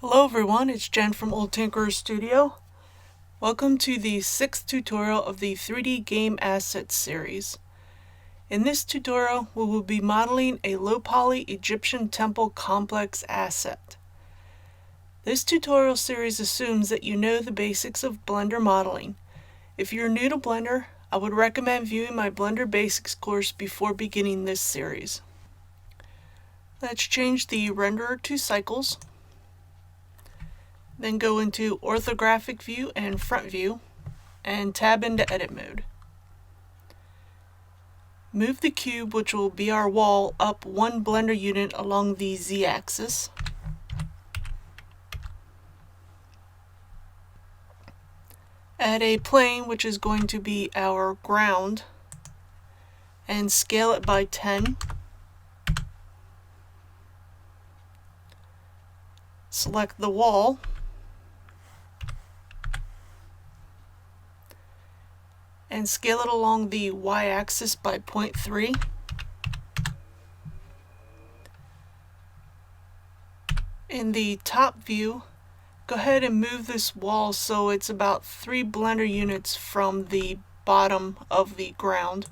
Hello everyone, it's Jen from Old Tinkerer Studio. Welcome to the 6th tutorial of the 3D Game Assets series. In this tutorial, we will be modeling a low-poly Egyptian temple complex asset. This tutorial series assumes that you know the basics of Blender modeling. If you're new to Blender, I would recommend viewing my Blender Basics course before beginning this series. Let's change the renderer to cycles. Then go into orthographic view and front view and tab into edit mode. Move the cube, which will be our wall, up one Blender unit along the Z-axis. Add a plane, which is going to be our ground, and scale it by 10. Select the wall. And scale it along the y-axis by 0.3. In the top view, go ahead and move this wall so it's about 3 Blender units from the bottom of the ground.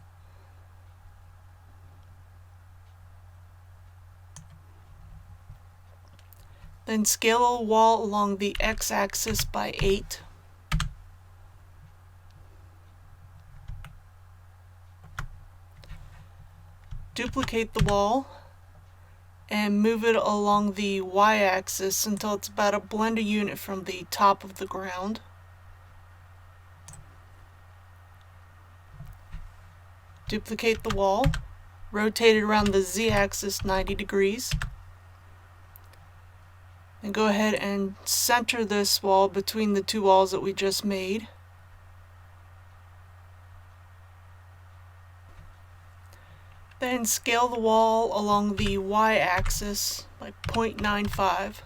Then scale the wall along the x-axis by 8. Duplicate the wall and move it along the y-axis until it's about a Blender unit from the top of the ground. Duplicate the wall, rotate it around the z-axis 90 degrees, and go ahead and center this wall between the two walls that we just made. Then scale the wall along the y-axis by 0.95.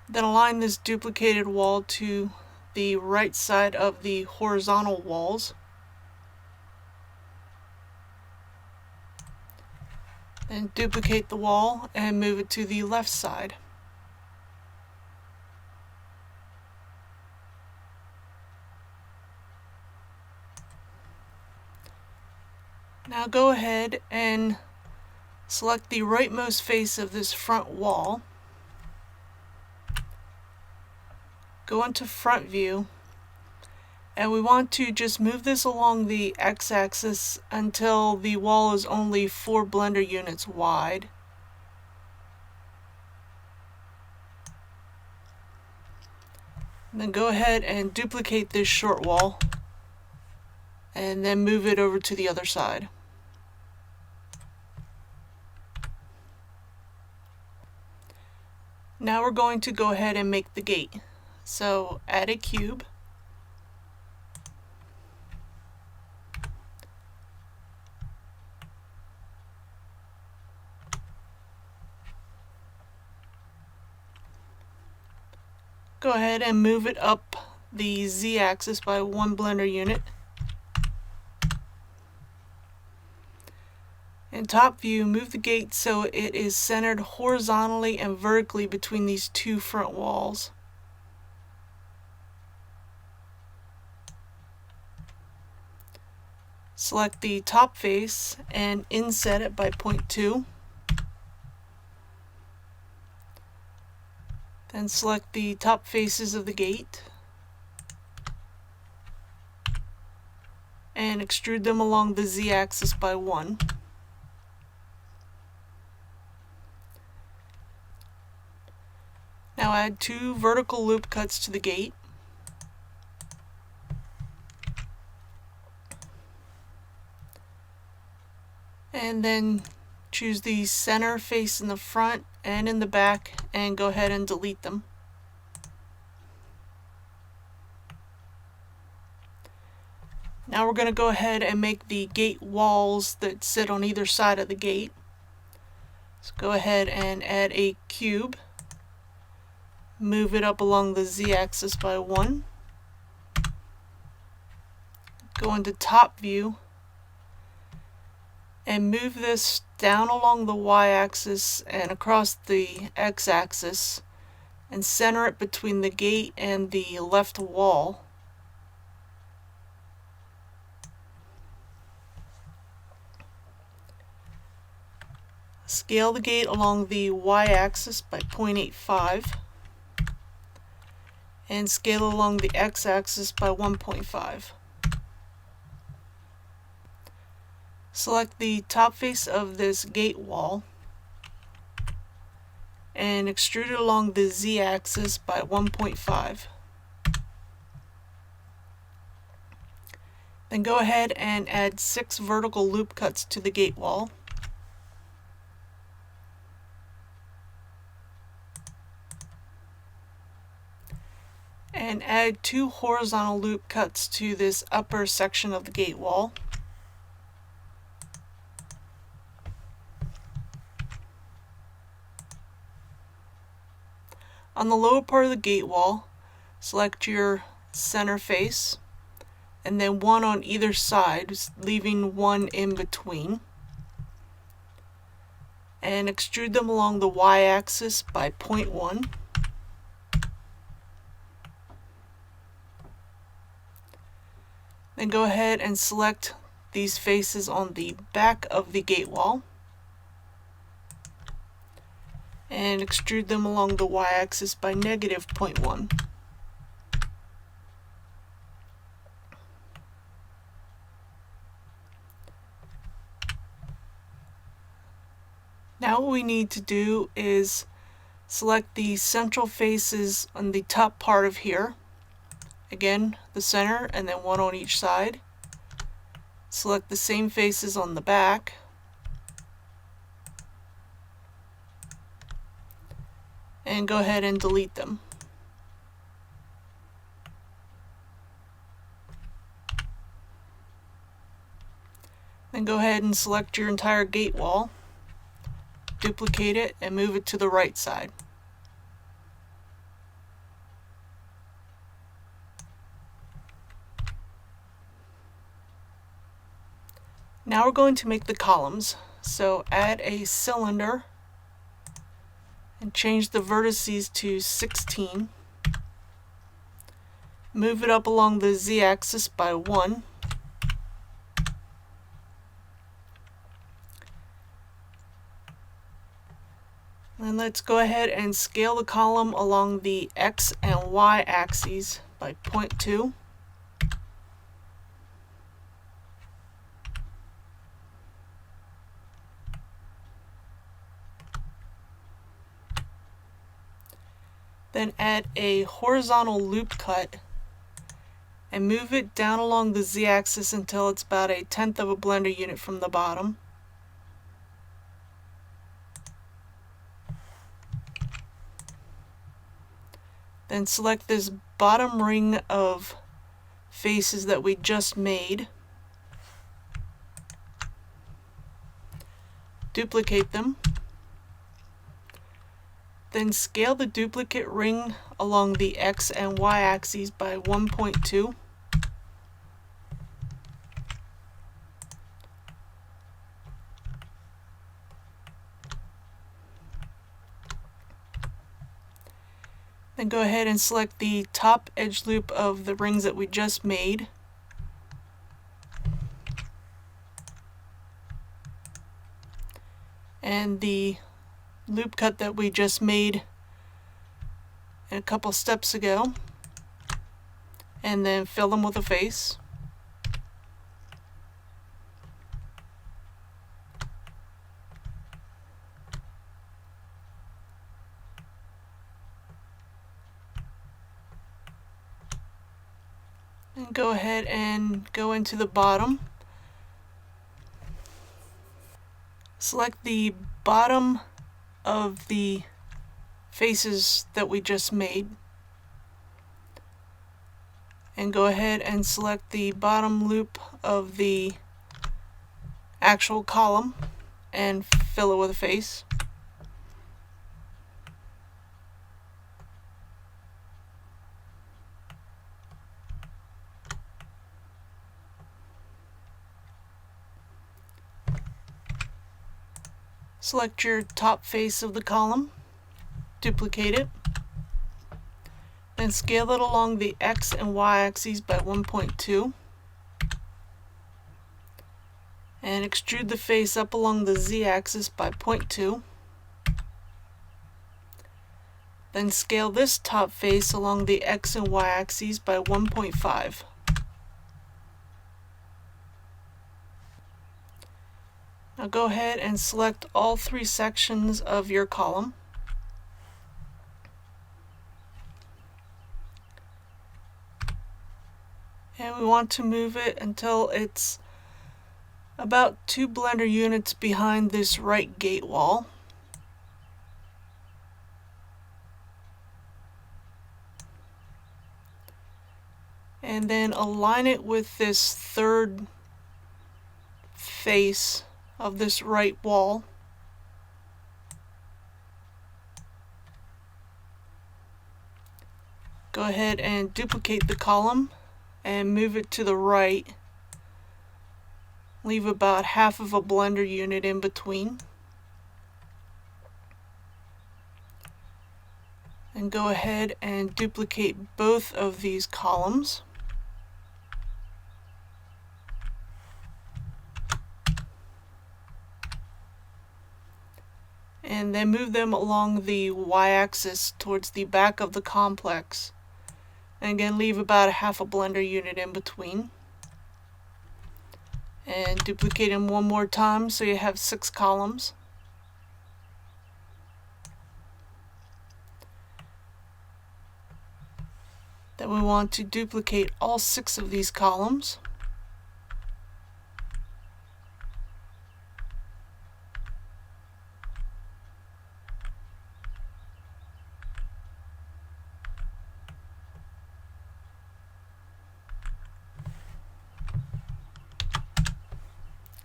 Then align this duplicated wall to the right side of the horizontal walls. Then duplicate the wall and move it to the left side. Now go ahead and select the rightmost face of this front wall. Go into front view, and we want to just move this along the x-axis until the wall is only 4 Blender units wide. Then go ahead and duplicate this short wall and then move it over to the other side. Now we're going to go ahead and make the gate. So add a cube. Go ahead and move it up the z-axis by 1 Blender unit. In top view, move the gate so it is centered horizontally and vertically between these two front walls. Select the top face and inset it by 0.2. Then select the top faces of the gate and extrude them along the z-axis by 1. Now add 2 vertical loop cuts to the gate. And then choose the center face in the front and in the back and go ahead and delete them. Now we're going to go ahead and make the gate walls that sit on either side of the gate. So go ahead and add a cube. Move it up along the z-axis by 1. Go into top view and move this down along the y-axis and across the x-axis and center it between the gate and the left wall. Scale the gate along the y-axis by 0.85 and scale along the x-axis by 1.5. Select the top face of this gate wall and extrude it along the z-axis by 1.5. Then go ahead and add 6 vertical loop cuts to the gate wall. And add 2 horizontal loop cuts to this upper section of the gate wall. On the lower part of the gate wall, select your center face, and then 1 on either side, leaving 1 in between. And extrude them along the y-axis by 0.1. Then go ahead and select these faces on the back of the gate wall and extrude them along the y-axis by -0.1. Now what we need to do is select the central faces on the top part of here. Again, the center, and then 1 on each side. Select the same faces on the back. And go ahead and delete them. Then go ahead and select your entire gate wall, duplicate it, and move it to the right side. Now we're going to make the columns. So add a cylinder and change the vertices to 16. Move it up along the z-axis by 1. And let's go ahead and scale the column along the x and y axes by 0.2. Then add a horizontal loop cut and move it down along the z-axis until it's about 1/10 of a blender unit from the bottom. Then select this bottom ring of faces that we just made. Duplicate them. Then scale the duplicate ring along the x and y axes by 1.2. Then go ahead and select the top edge loop of the rings that we just made. And the loop cut that we just made a couple steps ago, and then fill them with a face. And go ahead and go into the bottom. Select the bottom of the faces that we just made and go ahead and select the bottom loop of the actual column and fill it with a face. Select your top face of the column, duplicate it, then scale it along the X and Y axes by 1.2, and extrude the face up along the Z axis by 0.2. Then scale this top face along the X and Y axes by 1.5. Now go ahead and select all three sections of your column. And we want to move it until it's about 2 blender units behind this right gate wall. And then align it with this third face of this right wall. Go ahead and duplicate the column and move it to the right. Leave about half of a blender unit in between. And go ahead and duplicate both of these columns. And then move them along the y-axis towards the back of the complex. And again, leave about half a blender unit in between. And duplicate them one more time so you have 6 columns. Then we want to duplicate all 6 of these columns.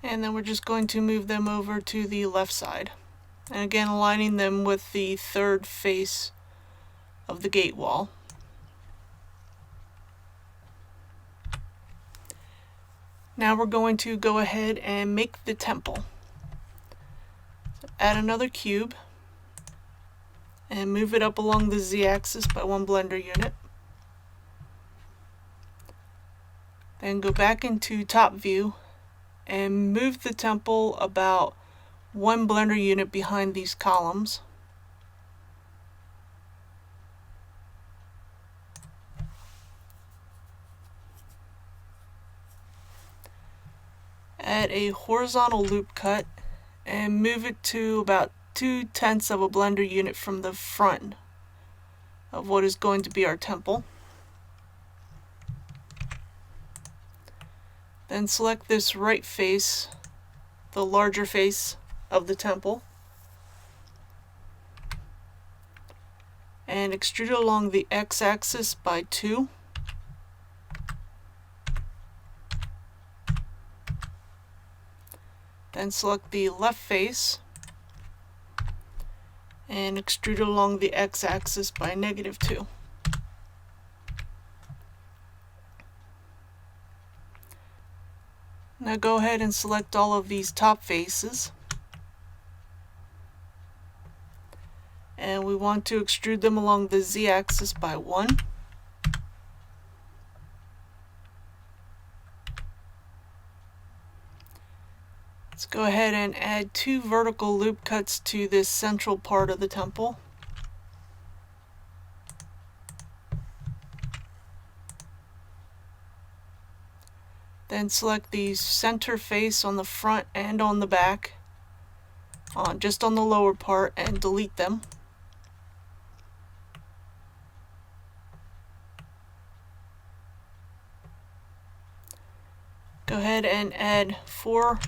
And then we're just going to move them over to the left side. And again, aligning them with the third face of the gate wall. Now we're going to go ahead and make the temple. So add another cube and move it up along the Z-axis by 1 blender unit. Then go back into top view and move the temple about 1 blender unit behind these columns. Add a horizontal loop cut and move it to about 2/10 of a blender unit from the front of what is going to be our temple. Then select this right face, the larger face of the temple, and extrude it along the x-axis by 2. Then select the left face and extrude it along the x-axis by -2. Now go ahead and select all of these top faces. And we want to extrude them along the z-axis by 1. Let's go ahead and add 2 vertical loop cuts to this central part of the temple. Then select the center face on the front and on the back, just on the lower part, and delete them. Go ahead and add 4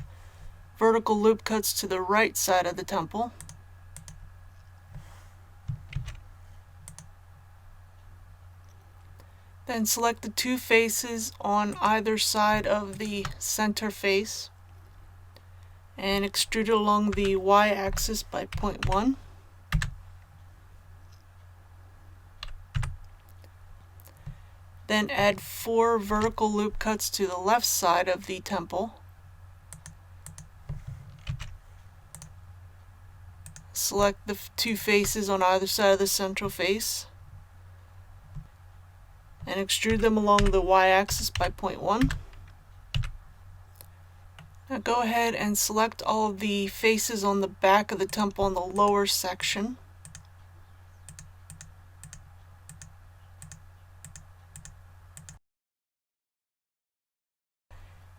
vertical loop cuts to the right side of the temple. Then select the 2 faces on either side of the center face and extrude it along the y-axis by 0.1. Then add 4 vertical loop cuts to the left side of the temple. Select the two faces on either side of the central face and extrude them along the y-axis by 0.1. Now go ahead and select all of the faces on the back of the temple in the lower section.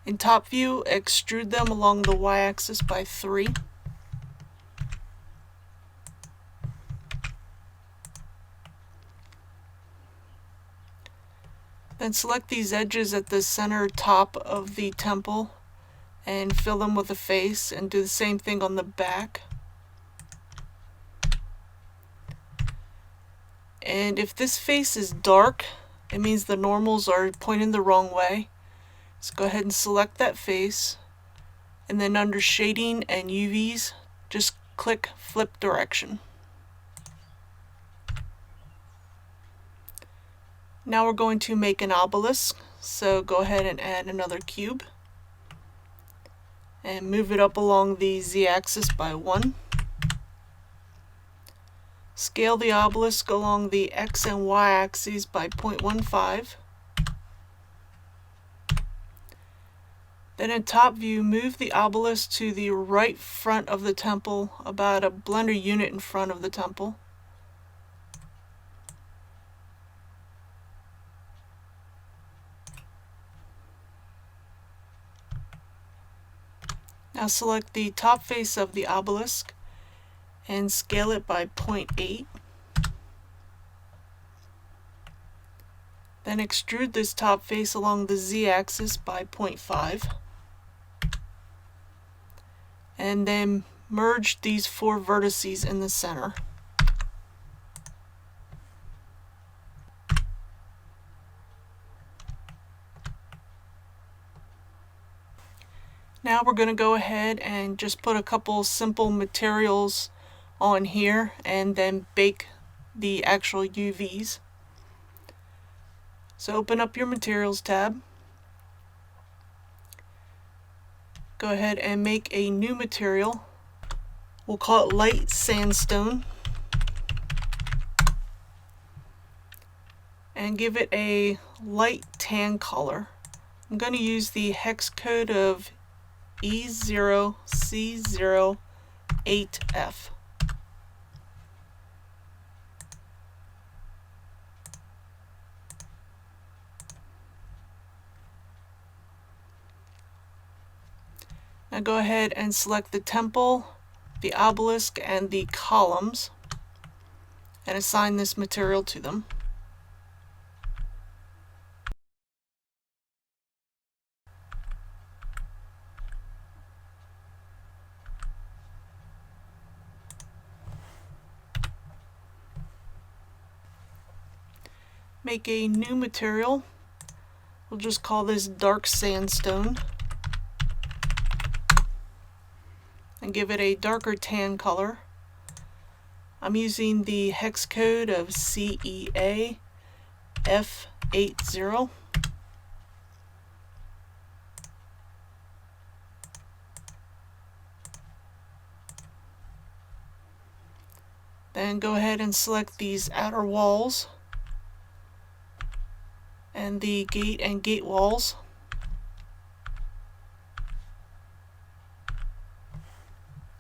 In top view, extrude them along the y-axis by 3. Then select these edges at the center top of the temple and fill them with a face, and do the same thing on the back. And if this face is dark, it means the normals are pointing the wrong way. So go ahead and select that face, and then under shading and UVs, just click flip direction. Now we're going to make an obelisk, so go ahead and add another cube and move it up along the z-axis by 1. Scale the obelisk along the x and y axes by 0.15. Then in top view, move the obelisk to the right front of the temple, about a blender unit in front of the temple. Now select the top face of the obelisk and scale it by 0.8. Then extrude this top face along the z-axis by 0.5. And then merge these 4 vertices in the center. Now we're going to go ahead and just put a couple simple materials on here and then bake the actual UVs. So open up your materials tab. Go ahead and make a new material. We'll call it light sandstone. And give it a light tan color. I'm going to use the hex code of E0C08F. Now go ahead and select the temple, the obelisk, and the columns, and assign this material to them. Make a new material. We'll just call this dark sandstone. And give it a darker tan color. I'm using the hex code of CEA F80. Then go ahead and select these outer walls and the gate and gate walls.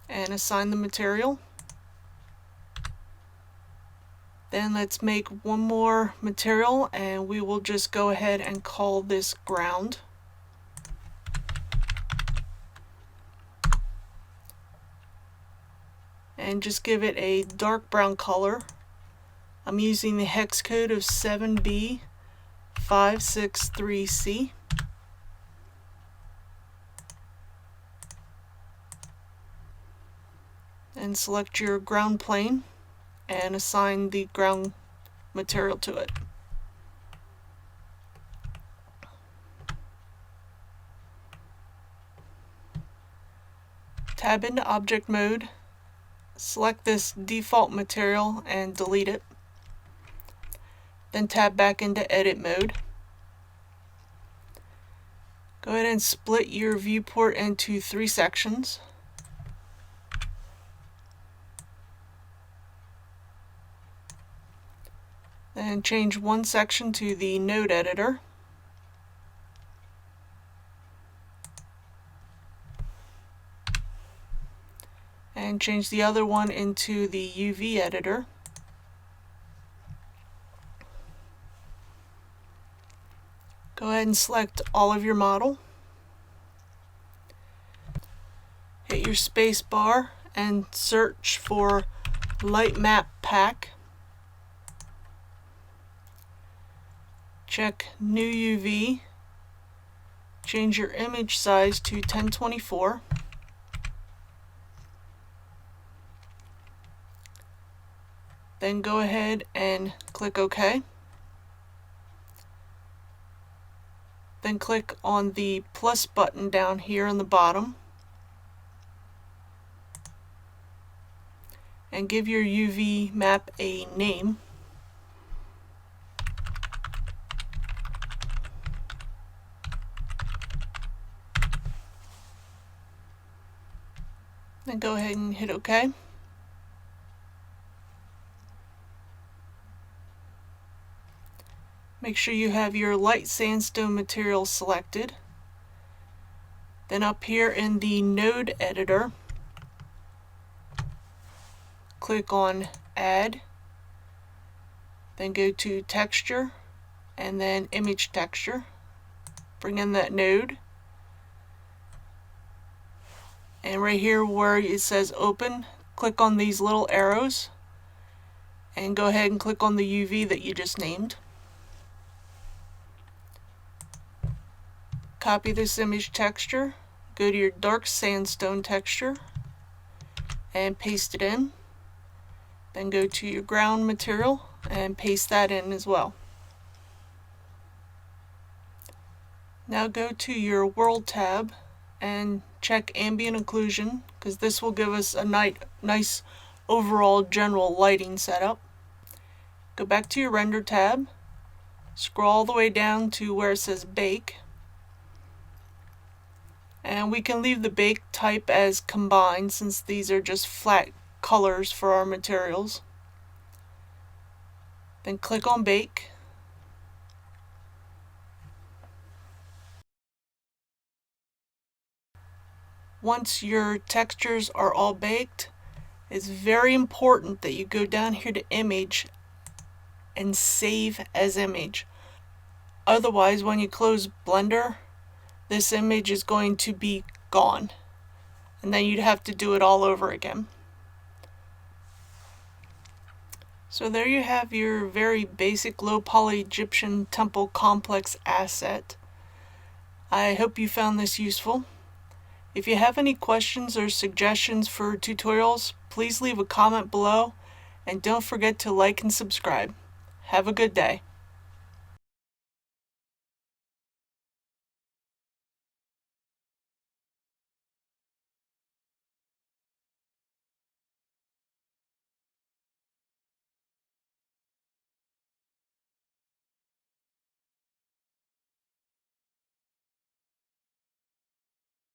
And assign the material. Then let's make one more material, and we will just go ahead and call this ground. And just give it a dark brown color. I'm using the hex code of 7B563C. And select your ground plane and assign the ground material to it. Tab into object mode, select this default material and delete it. Then tab back into edit mode. Go ahead and split your viewport into 3 sections. Then change one section to the node editor. And change the other one into the UV editor. Go ahead and select all of your model. Hit your space bar and search for Light Map Pack. Check New UV. Change your image size to 1024. Then go ahead and click OK. Then click on the plus button down here on the bottom and give your UV map a name. Then go ahead and hit OK. Make sure you have your light sandstone material selected. Then up here in the node editor, click on Add, then go to Texture, and then Image Texture. Bring in that node. And right here where it says Open, click on these little arrows, and go ahead and click on the UV that you just named. Copy this image texture, go to your dark sandstone texture, and paste it in. Then go to your ground material and paste that in as well. Now go to your World tab and check ambient occlusion, because this will give us a nice overall general lighting setup. Go back to your Render tab, scroll all the way down to where it says Bake. And we can leave the bake type as combined, since these are just flat colors for our materials. Then click on Bake. Once your textures are all baked, it's very important that you go down here to Image and Save as Image. Otherwise, when you close Blender, this image is going to be gone, and then you'd have to do it all over again. So there you have your very basic low poly Egyptian temple complex asset. I hope you found this useful. If you have any questions or suggestions for tutorials, please leave a comment below, and don't forget to like and subscribe. Have a good day.